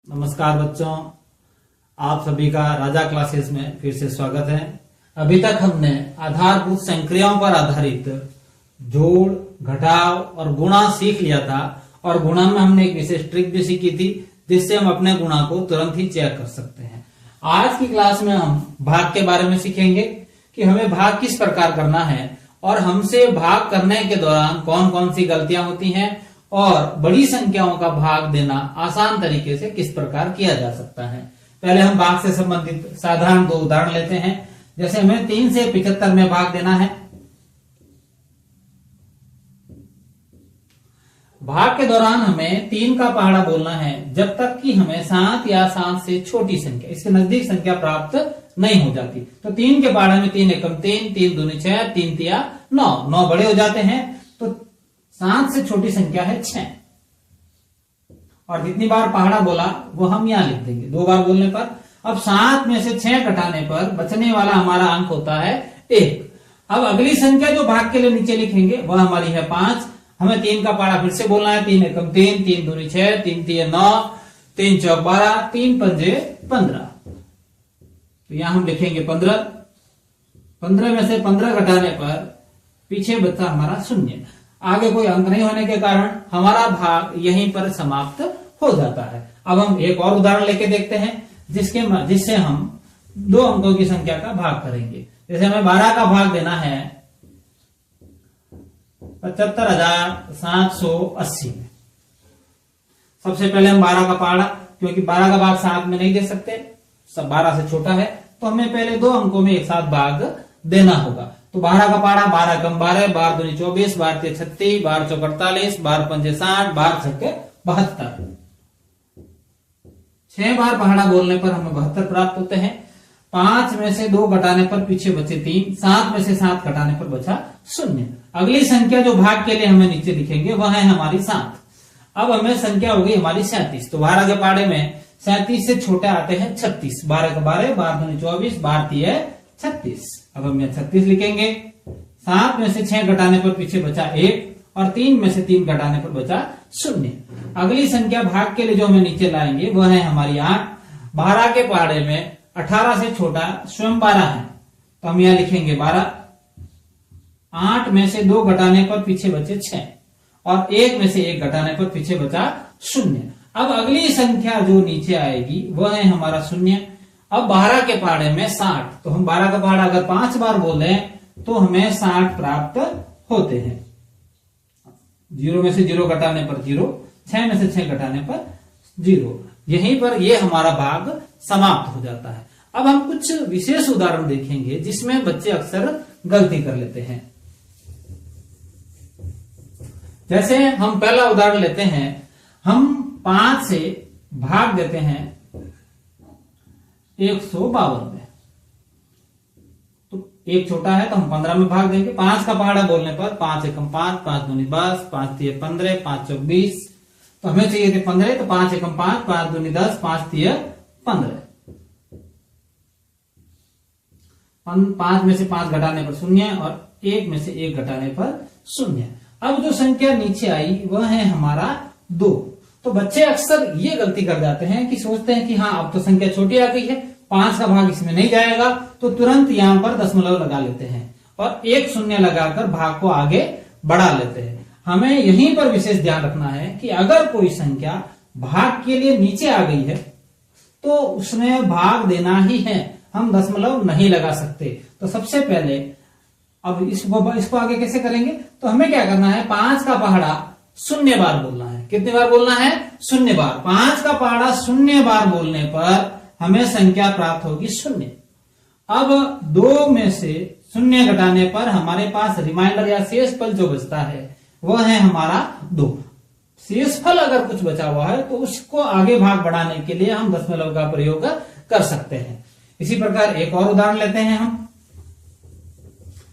नमस्कार बच्चों, आप सभी का राजा क्लासेस में फिर से स्वागत है। अभी तक हमने आधारभूत संक्रियाओं पर आधारित जोड़, घटाव और गुणा सीख लिया था और गुणा में हमने एक विशेष ट्रिक भी सीखी थी जिससे हम अपने गुणा को तुरंत ही चेक कर सकते हैं। आज की क्लास में हम भाग के बारे में सीखेंगे कि हमें भाग किस प्रकार करना है और हमसे भाग करने के दौरान कौन कौन सी गलतियां होती हैं और बड़ी संख्याओं का भाग देना आसान तरीके से किस प्रकार किया जा सकता है। पहले हम भाग से संबंधित साधारण दो उदाहरण लेते हैं। जैसे हमें 3 से 75 में भाग देना है। भाग के दौरान हमें 3 का पहाड़ा बोलना है जब तक कि हमें 7 या 7 से छोटी संख्या, इसके नजदीक संख्या प्राप्त नहीं हो जाती। तो 3 के पहाड़े में 3 एकम 3, 3 दूनी 6, 3 तिया 9, 9 बड़े हो जाते हैं तो 7 से छोटी संख्या है 6 और जितनी बार पहाड़ा बोला वो हम यहां लिख देंगे 2 बार बोलने पर। अब 7 में से 6 घटाने पर बचने वाला हमारा अंक होता है 1। अब अगली संख्या जो भाग के लिए नीचे लिखेंगे वह हमारी है 5। हमें 3 का पहाड़ा फिर से बोलना है 3 एकम 3, 3 दूनी 6, 3 तिया 9, 3 चौक 12, 3 पंजे 15। तो यहां हम लिखेंगे 15। 15 में से 15 घटाने पर पीछे बचा हमारा 0। आगे कोई अंक नहीं होने के कारण हमारा भाग यहीं पर समाप्त हो जाता है। अब हम एक और उदाहरण लेके देखते हैं जिससे हम 2 अंकों की संख्या का भाग करेंगे। जैसे हमें 12 का भाग देना है 75,780 में। सबसे पहले हम 12 का पहाड़ा, क्योंकि 12 का भाग 7 में नहीं दे सकते, सब 12 से छोटा है, तो हमें पहले 2 अंकों में एक साथ भाग देना होगा। तो 12 का पहाड़ा 12 कम 12, 12 दूनी 24, 12 तिया 36, 12 चौक 48, 12 पंजे 60, 12 छक्के 72। 6 बार पहाड़ा बोलने पर हमें 72 प्राप्त होते हैं। 5 में से 2 घटाने पर पीछे बचे 3, 7 में से 7 घटाने पर बचा 0। अगली संख्या जो भाग के लिए हमें नीचे लिखेंगे वह है हमारी 7। अब हमें संख्या हो गई हमारी 37। तो 12 के पहाड़े में 37 से छोटे आते हैं 36। 12 का 12, 12 दूनी 24, 12 तिया 36। अब हम यहाँ 36 लिखेंगे। 7 में से 6 घटाने पर पीछे बचा 1 और 3 में से 3 घटाने पर बचा 0। अगली संख्या भाग के लिए जो हमें नीचे लाएंगे वह है हमारी 8। 12 के पहाड़े में 18 से छोटा स्वयं 12 है, तो हम यहाँ लिखेंगे 12। 8 में से 2 घटाने पर पीछे बचे 6 और 1 में से 1 घटाने पर पीछे बचा 0। अब अगली संख्या जो नीचे आएगी वह है हमारा 0। अब 12 के पहाड़े में 60, तो हम 12 का पहाड़ा अगर 5 बार बोले तो हमें 60 प्राप्त होते हैं। 0 में से 0 घटाने पर 0, 6 में से 6 घटाने पर 0। यहीं पर ये हमारा भाग समाप्त हो जाता है। अब हम कुछ विशेष उदाहरण देखेंगे जिसमें बच्चे अक्सर गलती कर लेते हैं। जैसे हम पहला उदाहरण लेते हैं। हम 5 से भाग देते हैं 152 में। तो 1 छोटा है तो हम 15 में भाग देंगे। 5 का पहाड़ा बोलने पर 5 एकम 5, 5 दूनी 10, 5 तिया 15, 5 चौक 20। तो हमें चाहिए थे 15, तो 5 एकम 5, 5 दूनी 10, 5 तिया 15। 5 में से 5 घटाने पर 0 और 1 में से 1 घटाने पर 0। अब जो संख्या नीचे आई वह है हमारा 2। तो बच्चे अक्सर ये गलती कर जाते हैं कि सोचते हैं कि हाँ अब तो संख्या छोटी आ गई है, 5 का भाग इसमें नहीं जाएगा, तो तुरंत यहां पर दशमलव लगा लेते हैं और 1 शून्य लगाकर भाग को आगे बढ़ा लेते हैं। हमें यहीं पर विशेष ध्यान रखना है कि अगर कोई संख्या भाग के लिए नीचे आ गई है तो उसमें भाग देना ही है, हम दशमलव नहीं लगा सकते। तो सबसे पहले अब इसको आगे कैसे करेंगे, तो हमें क्या करना है, 5 का पहाड़ा 0 बार बोलना है। कितनी बार बोलना है? 0 बार। 5 का पहाड़ा 0 बार बोलने पर हमें संख्या प्राप्त होगी 0। अब 2 में से 0 घटाने पर हमारे पास रिमाइंडर या शेषफल जो बचता है वह है हमारा 2। शेषफल अगर कुछ बचा हुआ है तो उसको आगे भाग बढ़ाने के लिए हम दशमलव का प्रयोग कर सकते हैं। इसी प्रकार एक और उदाहरण लेते हैं हम,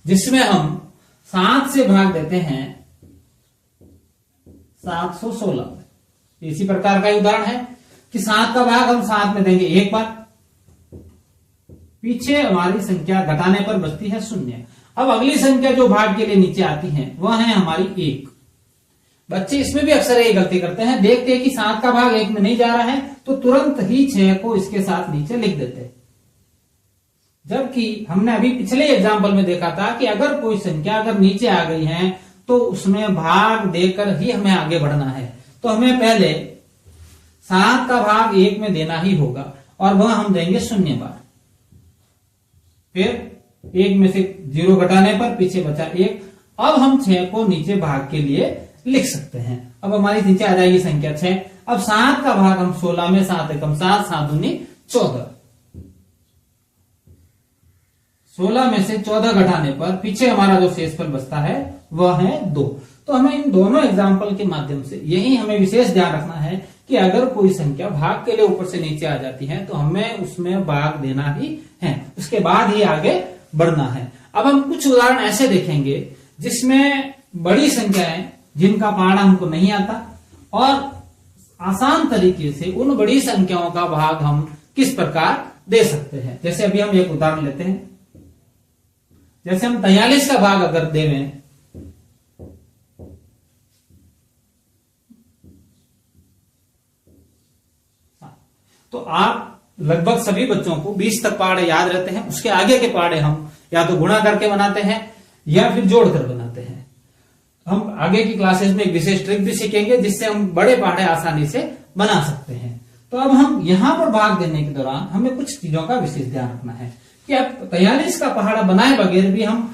जिसमें हम 7 से भाग देते हैं 716 में। इसी प्रकार का उदाहरण है कि 7 का भाग हम 7 में देंगे 1 बार, पीछे हमारी संख्या घटाने पर बचती है 0। अब अगली संख्या जो भाग के लिए नीचे आती है वह है हमारी 1। बच्चे इसमें भी अक्सर यही गलती करते हैं, देखते हैं कि 7 का भाग 1 में नहीं जा रहा है तो तुरंत ही 6 को इसके साथ नीचे लिख देते हैं। जबकि हमने अभी पिछले एग्जाम्पल में देखा था कि अगर कोई संख्या अगर नीचे आ गई है तो उसमें भाग देकर ही हमें आगे बढ़ना है। तो हमें पहले 7 का भाग 1 में देना ही होगा और वह हम देंगे 0 बार। फिर 1 में से 0 घटाने पर पीछे बचा 1। अब हम 6 को नीचे भाग के लिए लिख सकते हैं। अब हमारी नीचे आ जाएगी संख्या 6। अब 7 का भाग हम 16 में 7 एकम 7, 7 दूनी 14। 16 में से 14 घटाने पर पीछे हमारा जो शेषफल बचता है वह है 2। तो हमें इन दोनों एग्जाम्पल के माध्यम से यही हमें विशेष ध्यान रखना है कि अगर कोई संख्या भाग के लिए ऊपर से नीचे आ जाती है तो हमें उसमें भाग देना ही है, उसके बाद ही आगे बढ़ना है। अब हम कुछ उदाहरण ऐसे देखेंगे जिसमें बड़ी संख्याएं जिनका पहाड़ा हमको नहीं आता और आसान तरीके से उन बड़ी संख्याओं का भाग हम किस प्रकार दे सकते हैं। जैसे अभी हम एक उदाहरण लेते हैं, जैसे हम 43 का भाग अगर देवें तो आप लगभग सभी बच्चों को 20 तक पहाड़े याद रहते हैं। उसके आगे के पहाड़े हम या तो गुणा करके बनाते हैं या फिर जोड़कर बनाते हैं। हम आगे की क्लासेस में एक विशेष ट्रिक भी सीखेंगे जिससे हम बड़े पहाड़े आसानी से बना सकते हैं। तो अब हम यहां पर भाग देने के दौरान हमें कुछ चीजों का विशेष ध्यान रखना है कि अब 43 का पहाड़ा बनाए बगैर भी हम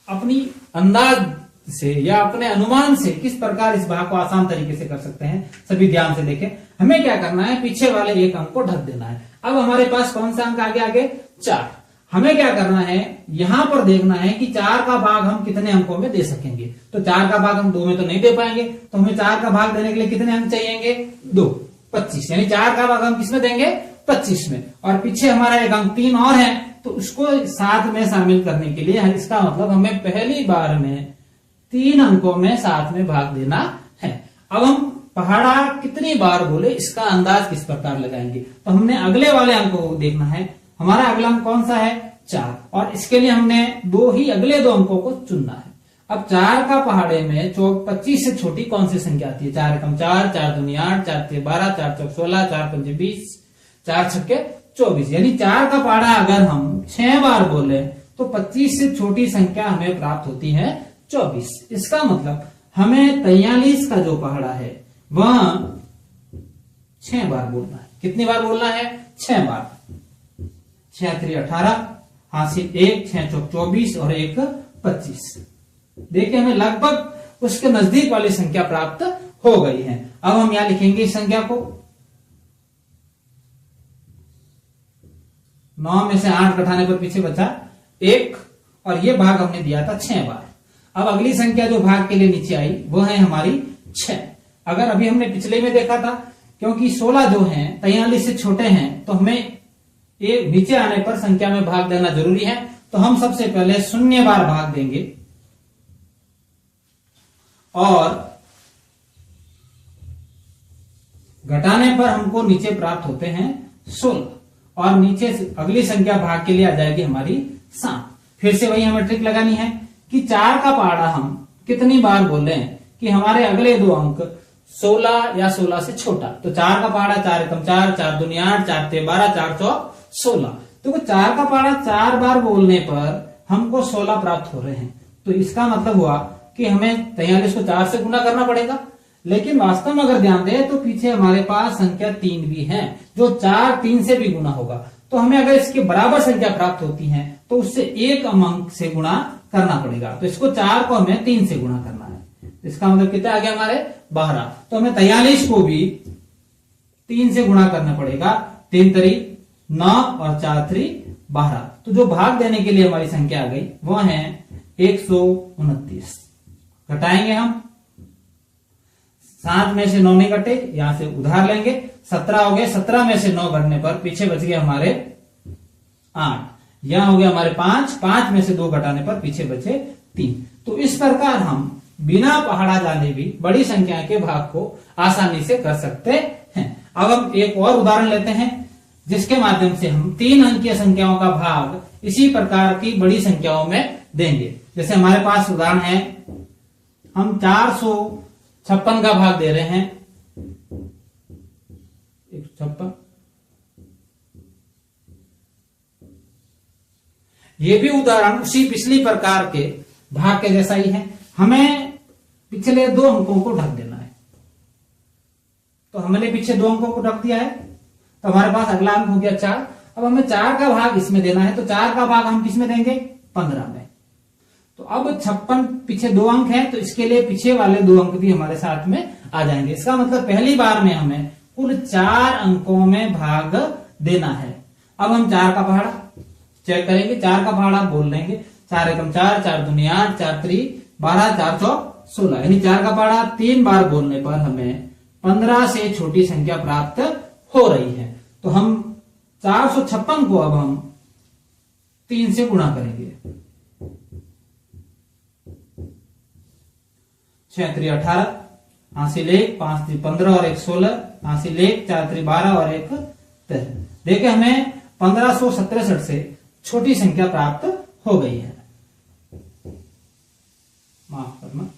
अपनी अंदाज से या अपने अनुमान से किस प्रकार इस भाग को आसान तरीके से कर सकते हैं। सभी ध्यान से देखें। हमें क्या करना है, पीछे वाले एक अंक को ढक देना है। अब हमारे पास कौन सा अंक आगे 4। हमें क्या करना है, यहां पर देखना है कि 4 का भाग हम कितने अंकों में दे सकेंगे। तो 4 का भाग हम 2 में तो नहीं दे पाएंगे, तो हमें 4 का भाग देने के लिए कितने अंक चाहिए, 2, 25। यानी 4 का भाग हम किसमें देंगे, 25 में। और पीछे हमारा एक अंक 3 और है तो उसको साथ में शामिल करने के लिए इसका मतलब हमें पहली बार में 3 अंकों में साथ में भाग देना है। अब हम पहाड़ा कितनी बार बोले इसका अंदाज किस प्रकार लगाएंगे, तो हमने अगले वाले अंक को देखना है। हमारा अगला अंक कौन सा है, 4, और इसके लिए हमने अगले दो अंकों को चुनना है। अब 4 का पहाड़े में 25 से छोटी कौन सी संख्या आती है, 4 एकम 4, 4 दूनी 8, 4 तिया 12, 4 चौक 16, 4 पंजे 20, 4 छक्के 24। यानी 4 का पहाड़ा अगर हम 6 बार बोले तो 25 से छोटी संख्या हमें प्राप्त होती है 24। इसका मतलब हमें 43 का जो पहाड़ा है वह 6 बार बोलना है। कितनी बार बोलना है, 6 बार। 6 3 18, हासिल 1, 6 चौक 24 और 1 25। देखिए हमें लगभग उसके नजदीक वाली संख्या प्राप्त हो गई है। अब हम यहां लिखेंगे इस संख्या को। 9 में से 8 घटाने पर पीछे बचा 1 और ये भाग हमने दिया था 6 बार। अब अगली संख्या जो भाग के लिए नीचे आई वो है हमारी 6। अगर अभी हमने पिछले में देखा था क्योंकि 16 जो है 43 से छोटे हैं तो हमें ये नीचे आने पर संख्या में भाग देना जरूरी है। तो हम सबसे पहले 0 बार भाग देंगे और घटाने पर हमको नीचे प्राप्त होते हैं 16 और नीचे से अगली संख्या भाग के लिए आ जाएगी हमारी 7। फिर से वही हमें ट्रिक लगानी है कि 4 का पहाड़ा हम कितनी बार बोल रहे हैं कि हमारे अगले दो अंक 16 या 16 से छोटा। तो 4 का पहाड़ा 4 एकम 4, 4 दूनी 8, 4 तिया 12, 4 चौक 16। तो 4 का पहाड़ा 4 बार बोलने पर हमको 16 प्राप्त हो रहे हैं। तो इसका मतलब हुआ कि हमें 43 को 4 से गुना करना पड़ेगा। लेकिन वास्तव में अगर ध्यान दें तो पीछे हमारे पास संख्या 3 भी है जो 4 3 से भी गुना होगा। तो हमें अगर इसके बराबर संख्या प्राप्त होती है तो उससे एक अंक से गुणा करना पड़ेगा। तो इसको 4 को हमें 3 से गुणा करना है। इसका मतलब कितना आ गया हमारे 12। तो हमें 43 को भी 3 से गुणा करना पड़ेगा। 3 3 9 और 4 3 12। तो जो भाग देने के लिए हमारी संख्या आ गई वह है 129। घटाएंगे हम, 7 में से 9 नहीं घटे, यहां से उधार लेंगे, 17 हो गए। 17 में से 9 घटने पर पीछे बच गए हमारे 8। यहां हो गया हमारे 5, 5 में से 2 घटाने पर पीछे बचे 3। तो इस प्रकार हम बिना पहाड़ा डाले भी बड़ी संख्या के भाग को आसानी से कर सकते हैं। अब हम एक और उदाहरण लेते हैं जिसके माध्यम से हम 3 अंकीय संख्याओं का भाग इसी प्रकार की बड़ी संख्याओं में देंगे। जैसे हमारे पास उदाहरण है, हम 56 का भाग दे रहे हैं 156। ये भी उदाहरण उसी पिछली प्रकार के भाग के जैसा ही है। हमें पिछले 2 अंकों को ढक देना है, तो हमने पीछे 2 अंकों को ढक दिया है, तो हमारे पास अगला अंक हो गया 4। अब हमें 4 का भाग इसमें देना है, तो 4 का भाग हम किसमें देंगे? 15 में। तो अब 56 पीछे 2 अंक है, तो इसके लिए पीछे वाले 2 अंक भी हमारे साथ में आ जाएंगे। इसका मतलब पहली बार में हमें कुल 4 अंकों में भाग देना है। अब हम 4 का पहाड़ा चेक करेंगे। 4 का पहाड़ा बोल लेंगे 4 एकम 4, 4 दूनी 8, 4 3 12, 4 चौक 16, यानी 4 का पहाड़ा 3 बार बोलने पर हमें 15 से छोटी संख्या प्राप्त हो रही है। तो हम 456 को अब हम 3 से गुणा करेंगे। 6 3 18, हासिल 1, 5 3 15 और 1 16, हासिल 1, 4 3 12 और 1 13। देखिए हमें 1567 से छोटी संख्या प्राप्त हो गई है। माफ करना।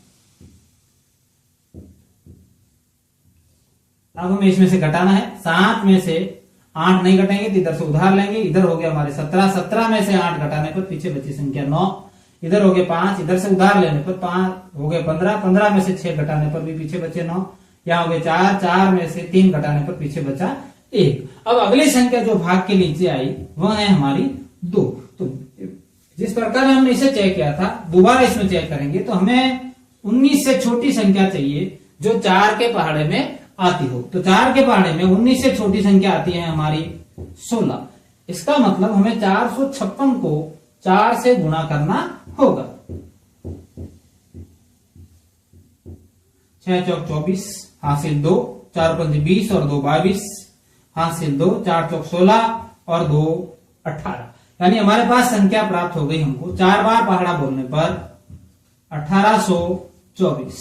अब हमें इसमें से घटाना है। 7 में से 8 नहीं घटेंगे तो इधर से उधार लेंगे। इधर हो गया हमारे 17, 17 में से 8 घटाने पर पीछे बची संख्या 9। इधर हो गए 5, इधर से उधार लेने पर 5 हो गए 15, 15 में से 6 घटाने पर भी पीछे बचे 9। यहाँ हो गए 4, 4 में से 3 घटाने पर पीछे बचा 1। अब अगली संख्या जो भाग के नीचे आई वह है हमारी 2। तो जिस प्रकार हमने इसे चेक किया था, दोबारा इसमें चेक करेंगे तो हमें 19 से छोटी संख्या चाहिए जो 4 के पहाड़े में आती हो। तो 4 के पहाड़े में 19 से छोटी संख्या आती है हमारी 16। इसका मतलब हमें 456 को 4 से गुणा करना होगा। 6 चौक 24, हासिल 2, 4 पंजे 20 और 2 22, हासिल 2, 4 चौक 16 और 2 18, यानी हमारे पास संख्या प्राप्त हो गई हमको 4 बार पहाड़ा बोलने पर 1824।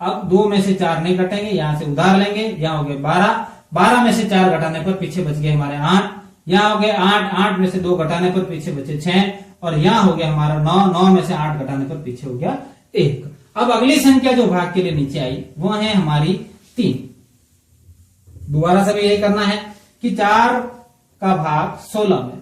अब 2 में से 4 नहीं घटेंगे, यहां से उधार लेंगे। यहां हो गए 12, 12 में से 4 घटाने पर पीछे बच गए हमारे 8। यहां हो गए 8, 8 में से 2 घटाने पर पीछे बचे 6 और यहां हो गया हमारा 9, 9 में से 8 घटाने पर पीछे हो गया 1। अब अगली संख्या जो भाग के लिए नीचे आई वो है हमारी 3। दोबारा से भी यही करना है कि 4 का भाग 16 में।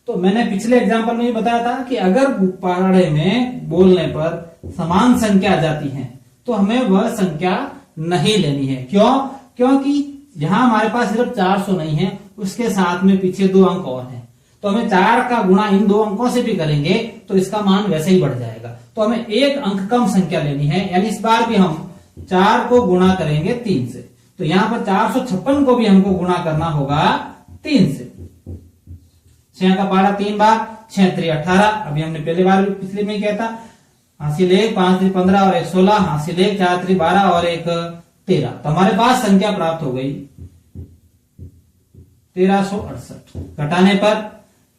तो मैंने पिछले एग्जांपल में भी बताया था कि अगर पहाड़े में बोलने पर समान संख्या आ जाती है तो हमें वह संख्या नहीं लेनी है। क्यों? क्योंकि यहां हमारे पास सिर्फ 400 नहीं है, उसके साथ में पीछे 2 अंक और हैं। तो हमें 4 का गुणा इन 2 अंकों से भी करेंगे तो इसका मान वैसे ही बढ़ जाएगा। तो हमें 1 अंक कम संख्या लेनी है, यानी इस बार भी हम 4 को गुणा करेंगे 3 से। तो यहां पर 456 को भी हमको गुणा करना होगा 3 से। 6 का पहाड़ा 3 बार, 6 3 18, अभी हमने पहले बार पिछले में किया था। हासिल 1, 5 3 15 और 1 16, हासिल 1, 4 3 12 और 1 13। तो हमारे पास संख्या प्राप्त हो गई 1368। घटाने पर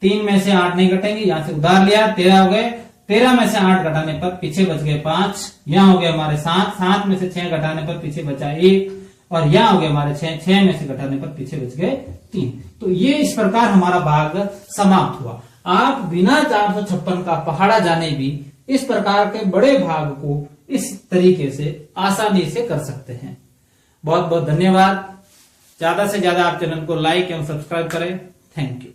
3 में से 8 नहीं घटेंगे, यहां से उधार लिया 13 हो गए। 13 में से 8 घटाने पर पीछे बच गए 5। यहां हो गए हमारे 7, 7 में से 6 घटाने पर पीछे बचा 1 और यहां हो गए हमारे 6, 6 में से घटाने पर पीछे बच गए 3। तो ये इस प्रकार हमारा भाग समाप्त हुआ। आप बिना 456 का पहाड़ा जाने भी इस प्रकार के बड़े भाग को इस तरीके से आसानी से कर सकते हैं। बहुत बहुत धन्यवाद। ज्यादा से ज्यादा आप चैनल को लाइक एवं सब्सक्राइब करें। Thank you.